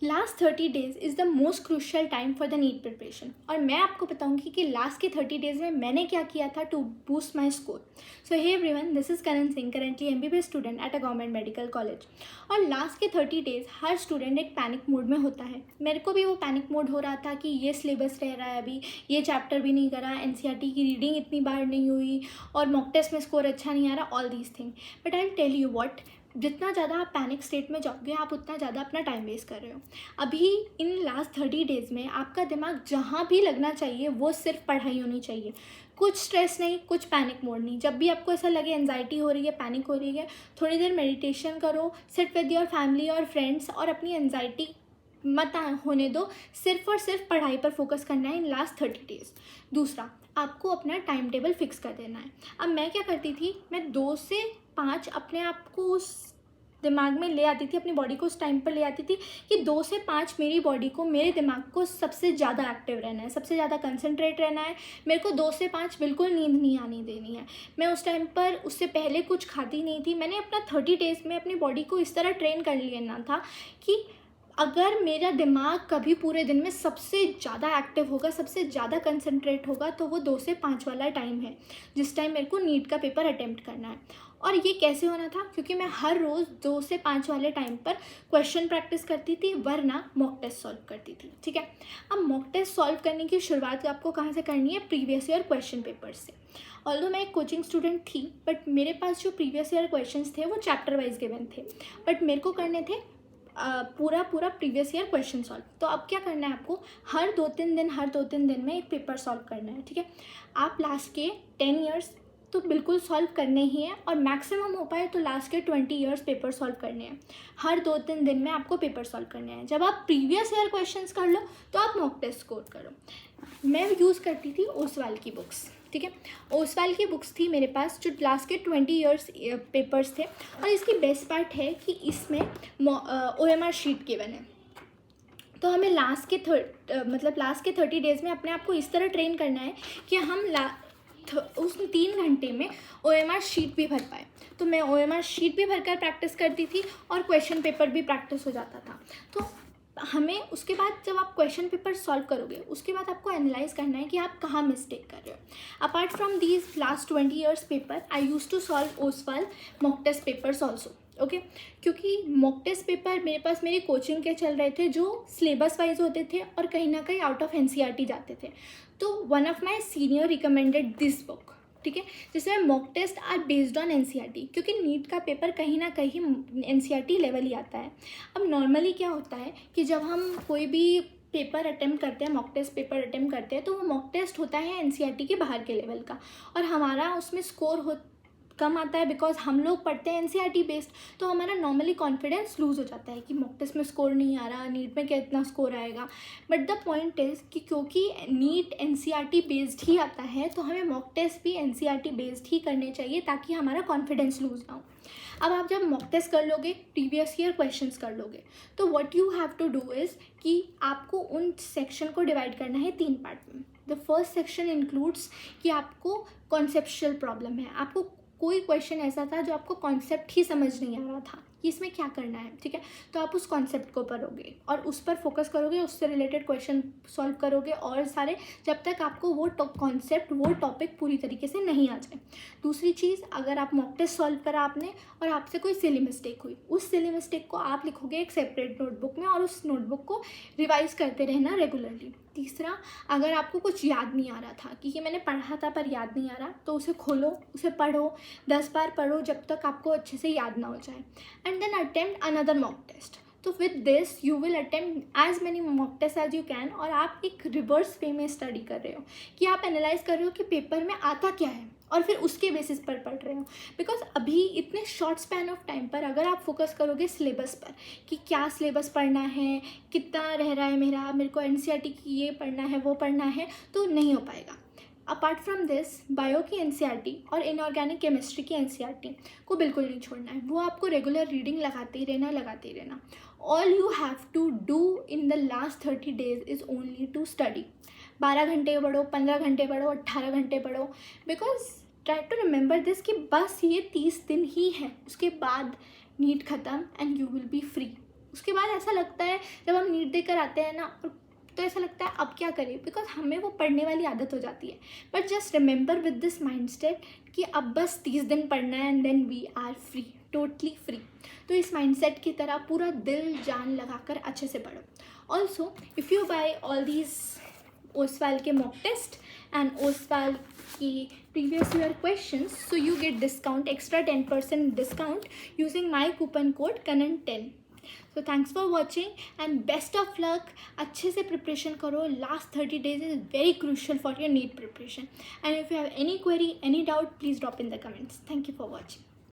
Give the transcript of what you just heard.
Last 30 days is the most crucial time for the NEET preparation. और मैं आपको बताऊंगी कि लास्ट के 30 डेज में मैंने क्या किया था to boost my score. So hey everyone, this is Karan Singh, currently MBBS student at a government medical college. और लास्ट के 30 डेज हर स्टूडेंट एक पैनिक मोड में होता है। मेरे को भी वो पैनिक मोड हो रहा था कि ये सिलेबस रह रहा है, अभी ये चैप्टर भी नहीं करा, NCERT की रीडिंग इतनी बार नहीं हुई और मॉक टेस्ट में स्कोर अच्छा नहीं आ रहा, all these thing. But I will tell you what, जितना ज़्यादा आप पैनिक स्टेट में जाओगे आप उतना ज़्यादा अपना टाइम वेस्ट कर रहे हो। अभी इन लास्ट 30 डेज़ में आपका दिमाग जहाँ भी लगना चाहिए वो सिर्फ पढ़ाई होनी चाहिए। कुछ स्ट्रेस नहीं, कुछ पैनिक मोड नहीं। जब भी आपको ऐसा लगे एंजाइटी हो रही है, पैनिक हो रही है, थोड़ी देर मेडिटेशन करो, सिट विद योर फैमिली और फ्रेंड्स, और अपनी एंजाइटी मत होने दो। सिर्फ और सिर्फ पढ़ाई पर फोकस करना है इन लास्ट 30 डेज़। दूसरा, आपको अपना टाइम टेबल फिक्स कर देना है। अब मैं क्या करती थी, मैं 2 से 5 अपने आप को उस दिमाग में ले आती थी, अपनी बॉडी को उस टाइम पर ले आती थी कि 2 से 5 मेरी बॉडी को, मेरे दिमाग को सबसे ज़्यादा एक्टिव रहना है, सबसे ज़्यादा कंसंट्रेट रहना है। मेरे को 2 से 5 बिल्कुल नींद नहीं आनी देनी है। मैं उस टाइम पर उससे पहले कुछ खाती नहीं थी। मैंने अपना 30 डेज़ में अपनी बॉडी को इस तरह ट्रेन कर लेना था कि अगर मेरा दिमाग कभी पूरे दिन में सबसे ज़्यादा एक्टिव होगा, सबसे ज़्यादा कंसंट्रेट होगा, तो वो 2 से 5 वाला टाइम है जिस टाइम मेरे को नीट का पेपर अटेम्प्ट करना है। और ये कैसे होना था, क्योंकि मैं हर रोज़ 2 से 5 वाले टाइम पर क्वेश्चन प्रैक्टिस करती थी, वरना मॉक टेस्ट सॉल्व करती थी। ठीक है, अब मॉक टेस्ट सॉल्व करने की शुरुआत आपको कहाँ से करनी है? प्रीवियस ईयर क्वेश्चन पेपर से। ऑल्दो मैं एक कोचिंग स्टूडेंट थी, बट मेरे पास जो प्रीवियस ईयर क्वेश्चंस थे वो चैप्टर वाइज गिवन थे, बट मेरे को करने थे पूरा प्रीवियस ईयर क्वेश्चन सॉल्व। तो अब क्या करना है आपको, हर 2-3 दिन में एक पेपर सॉल्व करना है। ठीक है, आप लास्ट के 10 ईयर्स तो बिल्कुल सॉल्व करने ही हैं, और मैक्सिमम हो पाए तो लास्ट के 20 ईयर्स पेपर सॉल्व करने हैं। हर 2-3 दिन में आपको पेपर सॉल्व करने हैं। जब आप प्रीवियस ईयर क्वेश्चंस कर लो तो आप मॉक टेस्ट स्कोर करो। मैं यूज़ करती थी ओसवाल की बुक्स। ठीक है, ओसवाल की बुक्स थी मेरे पास, जो लास्ट के 20 ईयर्स पेपर्स थे। और इसकी बेस्ट पार्ट है कि इसमें OMR शीट गिवन है। तो हमें लास्ट के 30 डेज़ में अपने आप को इस तरह ट्रेन करना है कि हम उस 3 घंटे में OMR शीट भी भर पाए। तो मैं OMR शीट भी भरकर प्रैक्टिस करती थी और क्वेश्चन पेपर भी प्रैक्टिस हो जाता था। तो हमें उसके बाद जब आप क्वेश्चन पेपर सॉल्व करोगे, उसके बाद आपको एनालाइज करना है कि आप कहाँ मिस्टेक कर रहे हो। Apart from these last 20 years paper, I use to solve Oswaal mock test papers also. Okay, क्योंकि मॉक टेस्ट पेपर मेरे पास मेरी कोचिंग के चल रहे थे, जो सिलेबस वाइज होते थे और कहीं ना कहीं आउट ऑफ NCERT जाते थे। तो one of my senior recommended this book. ठीक है, जिसमें mock test are based on NCERT, क्योंकि नीट का पेपर कहीं ना कहीं NCERT लेवल ही आता है। अब नॉर्मली क्या होता है कि जब हम कोई भी पेपर अटेम्प्ट करते हैं, मॉक टेस्ट पेपर अटेम्प्ट करते हैं, तो वो मॉक टेस्ट होता है NCERT के बाहर के लेवल का, और हमारा उसमें स्कोर कम आता है बिकॉज हम लोग पढ़ते हैं NCERT बेस्ड। तो हमारा नॉर्मली कॉन्फिडेंस लूज़ हो जाता है कि मॉक टेस्ट में स्कोर नहीं आ रहा, नीट में कितना स्कोर आएगा। बट द पॉइंट इज़ कि क्योंकि नीट NCERT बेस्ड ही आता है, तो हमें मॉक टेस्ट भी NCERT बेस्ड ही करने चाहिए ताकि हमारा कॉन्फिडेंस लूज़ ना हो। अब आप जब मॉक टेस्ट कर लोगे, प्रीवियस ईयर क्वेश्चंस कर लोगे, तो what you have to do is कि आपको उन सेक्शन को डिवाइड करना है 3 पार्ट में। द फर्स्ट सेक्शन इंक्लूड्स कि आपको कॉन्सेप्चुअल प्रॉब्लम है, आपको कोई क्वेश्चन ऐसा था जो आपको कॉन्सेप्ट ही समझ नहीं आ रहा था कि इसमें क्या करना है। ठीक है, तो आप उस कॉन्सेप्ट को पढ़ोगे और उस पर फोकस करोगे, उससे रिलेटेड क्वेश्चन सॉल्व करोगे और सारे, जब तक आपको वो कॉन्सेप्ट, वो टॉपिक पूरी तरीके से नहीं आ जाए। दूसरी चीज़, अगर आप मॉक टेस्ट सॉल्व करा आपने और आपसे कोई सिली मिस्टेक हुई, उस सिली मिस्टेक को आप लिखोगे एक सेपरेट नोटबुक में और उस नोटबुक को रिवाइज करते रहना रेगुलरली। तीसरा, अगर आपको कुछ याद नहीं आ रहा था कि ये मैंने पढ़ा था पर याद नहीं आ रहा, तो उसे खोलो, उसे पढ़ो, 10 बार पढ़ो जब तक आपको अच्छे से याद ना हो जाए, and then attempt another mock test. तो with this you will attempt as many mock test as you can, और आप एक रिवर्स वे में स्टडी कर रहे हो कि आप एनालाइज कर रहे हो कि पेपर में आता क्या है और फिर उसके बेसिस पर पढ़ रहे हो। बिकॉज अभी इतने शॉर्ट स्पैन ऑफ टाइम पर अगर आप फोकस करोगे सिलेबस पर कि क्या सिलेबस पढ़ना है, कितना रह रहा है मेरे को NCERT की ये पढ़ना है, वो पढ़ना है, तो नहीं हो पाएगा। अपार्ट फ्रॉम दिस, बायो की NCERT और इनऑर्गेनिक केमिस्ट्री की NCERT को बिल्कुल नहीं छोड़ना है, वो आपको रेगुलर रीडिंग लगाते ही रहना। All you have to do in the last 30 days is only to study. 12 घंटे पढ़ो, 15 घंटे पढ़ो, 18 घंटे पढ़ो, because try to remember this कि बस ये 30 दिन ही है, उसके बाद नीट ख़त्म and you will be free. उसके बाद ऐसा लगता है जब हम नीट देकर आते हैं ना, तो ऐसा लगता है अब क्या करें, बिकॉज हमें वो पढ़ने वाली आदत हो जाती है. But just remember with this mind set कि अब बस 30 दिन पढ़ना है and then we are free, totally free. तो इस माइंड सेट की तरह पूरा दिल जान लगाकर अच्छे से पढ़ो. Also if you buy all these Oswaal के मॉक टेस्ट एंड ओसवाल की previous year questions, so you get discount, extra 10% discount using my coupon code Kanan10. So thanks for watching and best of luck. अच्छे से preparation करो. Last 30 days is very crucial for your NEET preparation. And if you have any query, any doubt, please drop in the comments. Thank you for watching.